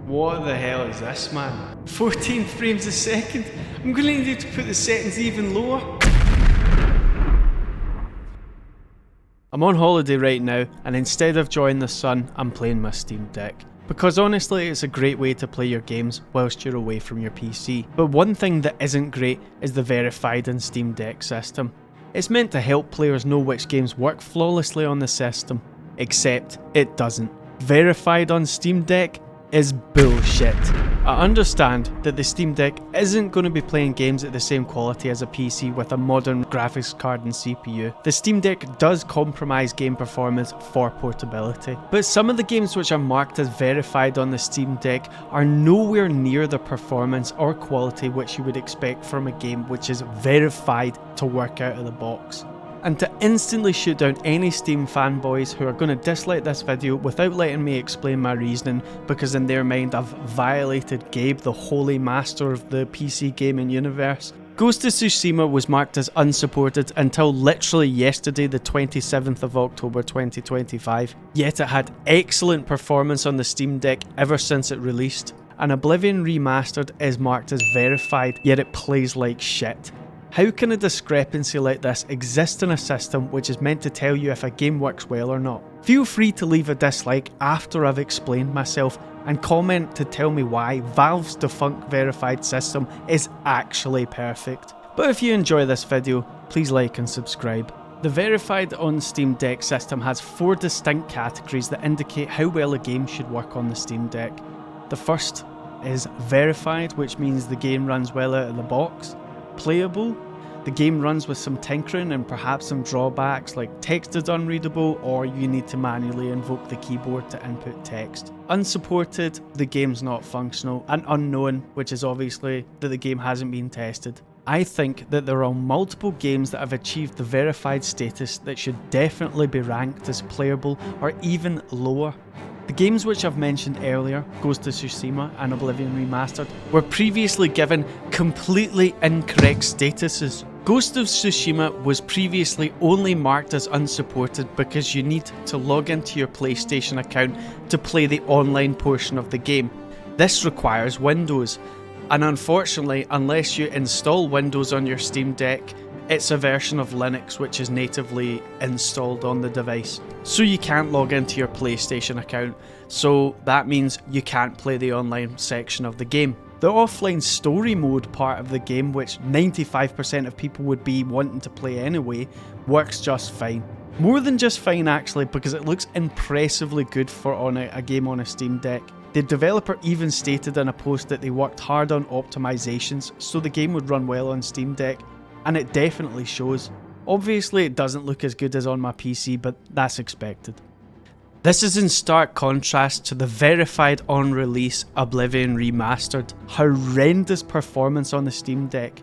What the hell is this, man? 14 frames a second? I'm gonna need to put the settings even lower. I'm on holiday right now, and instead of enjoying the sun, I'm playing my Steam Deck. Because honestly, it's a great way to play your games whilst you're away from your PC. But one thing that isn't great is the verified and Steam Deck system. It's meant to help players know which games work flawlessly on the system, except it doesn't. Verified on Steam Deck is bullshit. I understand that the Steam Deck isn't going to be playing games at the same quality as a PC with a modern graphics card and CPU. The Steam Deck does compromise game performance for portability, but some of the games which are marked as verified on the Steam Deck are nowhere near the performance or quality which you would expect from a game which is verified to work out of the box. And to instantly shoot down any Steam fanboys who are going to dislike this video without letting me explain my reasoning, because in their mind I've violated Gabe, the holy master of the PC gaming universe. Ghost of Tsushima was marked as unsupported until literally yesterday, the 27th of October 2025, yet it had excellent performance on the Steam Deck ever since it released. And Oblivion Remastered is marked as verified, yet it plays like shit. How can a discrepancy like this exist in a system which is meant to tell you if a game works well or not? Feel free to leave a dislike after I've explained myself, and comment to tell me why Valve's defunct verified system is actually perfect. But if you enjoy this video, please like and subscribe. The verified on Steam Deck system has 4 distinct categories that indicate how well a game should work on the Steam Deck. The first is verified, which means the game runs well out of the box. Playable, the game runs with some tinkering and perhaps some drawbacks like text is unreadable or you need to manually invoke the keyboard to input text. Unsupported, the game's not functional. And unknown, which is obviously that the game hasn't been tested. I think that there are multiple games that have achieved the verified status that should definitely be ranked as playable or even lower. The games which I've mentioned earlier, Ghost of Tsushima and Oblivion Remastered, were previously given completely incorrect statuses. Ghost of Tsushima was previously only marked as unsupported because you need to log into your PlayStation account to play the online portion of the game. This requires Windows, and unfortunately, unless you install Windows on your Steam Deck, it's a version of Linux which is natively installed on the device. So you can't log into your PlayStation account, so that means you can't play the online section of the game. The offline story mode part of the game, which 95% of people would be wanting to play anyway, works just fine. More than just fine actually, because it looks impressively good for a game on a Steam Deck. The developer even stated in a post that they worked hard on optimizations so the game would run well on Steam Deck, and it definitely shows. Obviously it doesn't look as good as on my PC, but that's expected. This is in stark contrast to the verified on release Oblivion Remastered. Horrendous performance on the Steam Deck,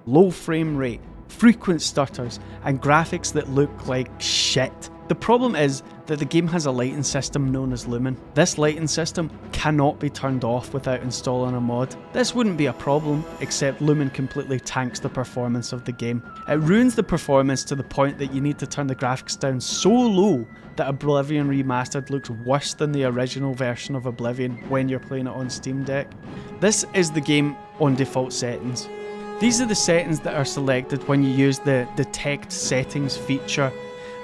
low frame rate, frequent stutters, and graphics that look like shit. The problem is that the game has a lighting system known as Lumen. This lighting system cannot be turned off without installing a mod. This wouldn't be a problem, except Lumen completely tanks the performance of the game. It ruins the performance to the point that you need to turn the graphics down so low that Oblivion Remastered looks worse than the original version of Oblivion when you're playing it on Steam Deck. This is the game on default settings. These are the settings that are selected when you use the detect settings feature.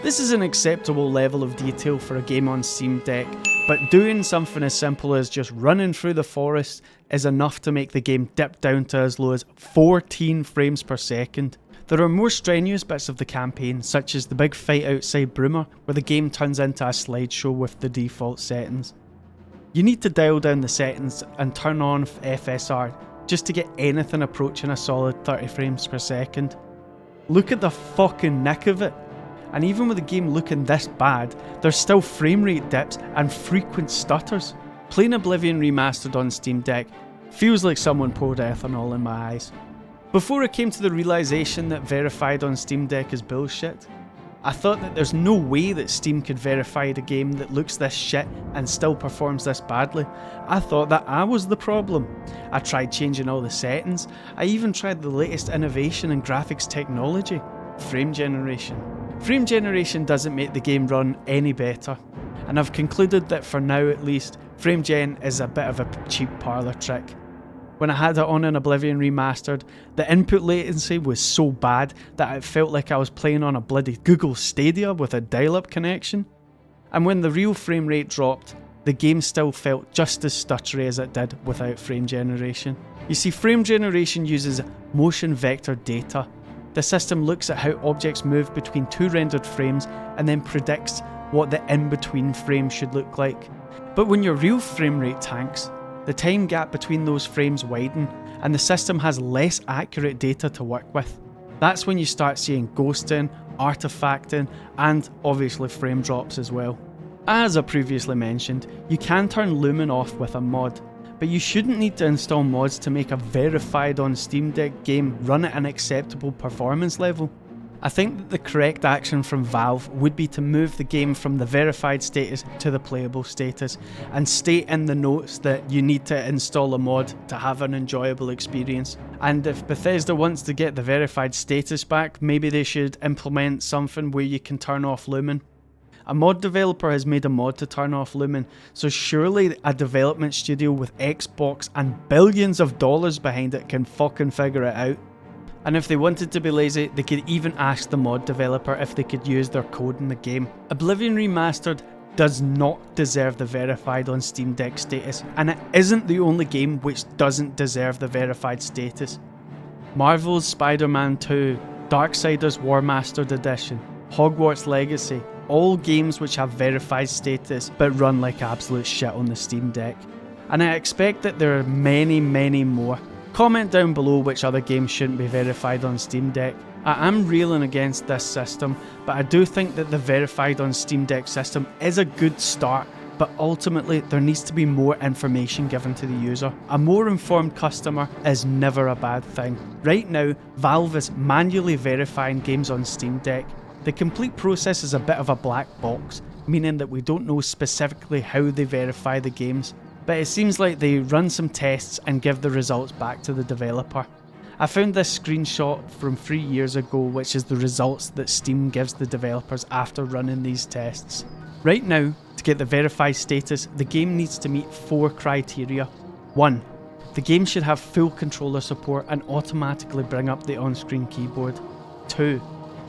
This is an acceptable level of detail for a game on Steam Deck, but doing something as simple as just running through the forest is enough to make the game dip down to as low as 14 frames per second. There are more strenuous bits of the campaign, such as the big fight outside Bruma, where the game turns into a slideshow with the default settings. You need to dial down the settings and turn on FSR just to get anything approaching a solid 30 frames per second. Look at the fucking nick of it. And even with the game looking this bad, there's still frame rate dips and frequent stutters. Playing Oblivion Remastered on Steam Deck feels like someone poured ethanol in my eyes. Before I came to the realisation that verified on Steam Deck is bullshit, I thought that there's no way that Steam could verify a game that looks this shit and still performs this badly. I thought that I was the problem. I tried changing all the settings. I even tried the latest innovation in graphics technology, frame generation. Frame generation doesn't make the game run any better, and I've concluded that for now at least, frame gen is a bit of a cheap parlour trick. When I had it on in Oblivion Remastered, the input latency was so bad that it felt like I was playing on a bloody Google Stadia with a dial-up connection. And when the real frame rate dropped, the game still felt just as stuttery as it did without frame generation. You see, frame generation uses motion vector data. The system looks at how objects move between two rendered frames and then predicts what the in-between frame should look like. But when your real frame rate tanks, the time gap between those frames widen and the system has less accurate data to work with. That's when you start seeing ghosting, artifacting, and obviously frame drops as well. As I previously mentioned, you can turn Lumen off with a mod, but you shouldn't need to install mods to make a verified on Steam Deck game run at an acceptable performance level. I think that the correct action from Valve would be to move the game from the verified status to the playable status and state in the notes that you need to install a mod to have an enjoyable experience. And if Bethesda wants to get the verified status back, maybe they should implement something where you can turn off Lumen. A mod developer has made a mod to turn off Lumen, so surely a development studio with Xbox and billions of dollars behind it can fucking figure it out. And if they wanted to be lazy, they could even ask the mod developer if they could use their code in the game. Oblivion Remastered does not deserve the verified on Steam Deck status, and it isn't the only game which doesn't deserve the verified status. Marvel's Spider-Man 2, Darksiders War Mastered Edition, Hogwarts Legacy, all games which have verified status but run like absolute shit on the Steam Deck. And I expect that there are many more. Comment down below which other games shouldn't be verified on Steam Deck. I am railing against this system, but I do think that the verified on Steam Deck system is a good start, but ultimately there needs to be more information given to the user. A more informed customer is never a bad thing. Right now, Valve is manually verifying games on Steam Deck. The complete process is a bit of a black box, meaning that we don't know specifically how they verify the games. But it seems like they run some tests and give the results back to the developer. I found this screenshot from 3 years ago, which is the results that Steam gives the developers after running these tests. Right now, to get the verified status, the game needs to meet 4 criteria. 1. The game should have full controller support and automatically bring up the on-screen keyboard. 2.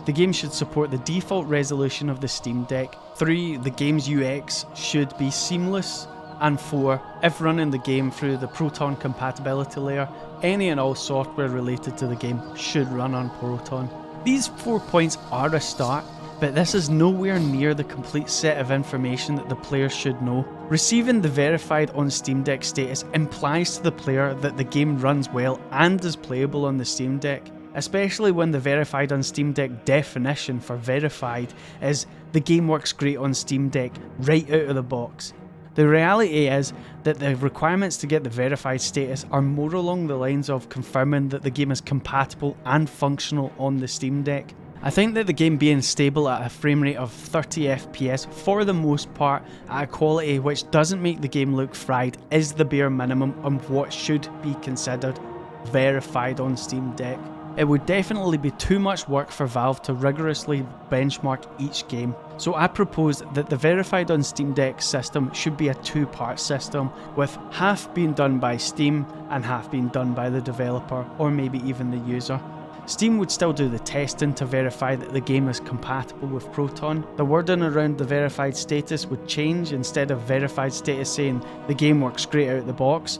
The game should support the default resolution of the Steam Deck. 3. The game's UX should be seamless. And 4, if running the game through the Proton compatibility layer, any and all software related to the game should run on Proton. These 4 points are a start, but this is nowhere near the complete set of information that the player should know. Receiving the verified on Steam Deck status implies to the player that the game runs well and is playable on the Steam Deck, especially when the verified on Steam Deck definition for verified is the game works great on Steam Deck right out of the box. The reality is that the requirements to get the verified status are more along the lines of confirming that the game is compatible and functional on the Steam Deck. I think that the game being stable at a frame rate of 30 FPS for the most part at a quality which doesn't make the game look fried is the bare minimum of what should be considered verified on Steam Deck. It would definitely be too much work for Valve to rigorously benchmark each game, so I propose that the verified on Steam Deck system should be a 2-part system, with half being done by Steam and half being done by the developer or maybe even the user. Steam would still do the testing to verify that the game is compatible with Proton. The wording around the verified status would change. Instead of verified status saying the game works great out of the box,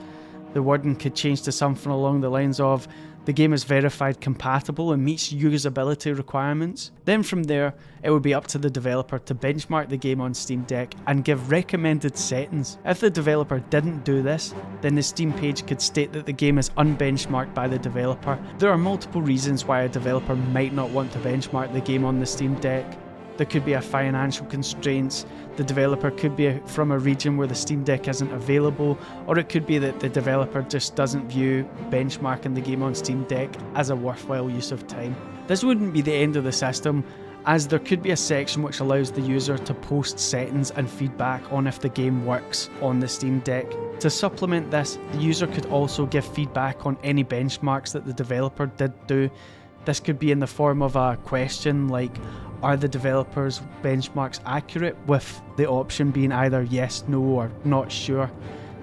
the wording could change to something along the lines of the game is verified compatible and meets usability requirements. Then from there, it would be up to the developer to benchmark the game on Steam Deck and give recommended settings. If the developer didn't do this, then the Steam page could state that the game is unbenchmarked by the developer. There are multiple reasons why a developer might not want to benchmark the game on the Steam Deck. There could be a financial constraints, the developer could be from a region where the Steam Deck isn't available, or it could be that the developer just doesn't view benchmarking the game on Steam Deck as a worthwhile use of time. This wouldn't be the end of the system, as there could be a section which allows the user to post settings and feedback on if the game works on the Steam Deck. To supplement this, the user could also give feedback on any benchmarks that the developer did do. This could be in the form of a question like, are the developers' benchmarks accurate, with the option being either yes, no, or not sure?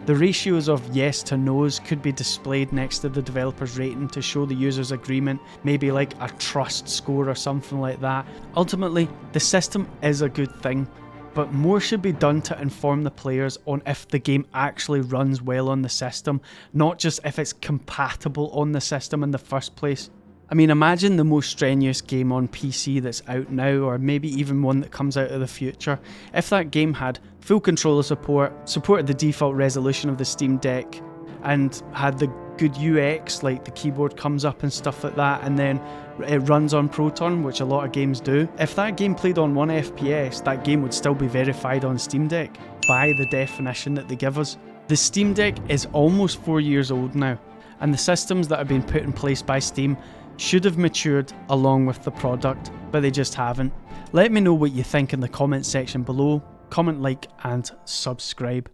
The ratios of yes to no's could be displayed next to the developer's rating to show the user's agreement, maybe like a trust score or something like that. Ultimately, the system is a good thing, but more should be done to inform the players on if the game actually runs well on the system, not just if it's compatible on the system in the first place. I mean, imagine the most strenuous game on PC that's out now, or maybe even one that comes out of the future. If that game had full controller support, supported the default resolution of the Steam Deck, and had the good UX, like the keyboard comes up and stuff like that, and then it runs on Proton, which a lot of games do. If that game played on 1 FPS, that game would still be verified on Steam Deck by the definition that they give us. The Steam Deck is almost 4 years old now, and the systems that have been put in place by Steam should have matured along with the product, but they just haven't. Let me know what you think in the comment section below. Comment, like, and subscribe.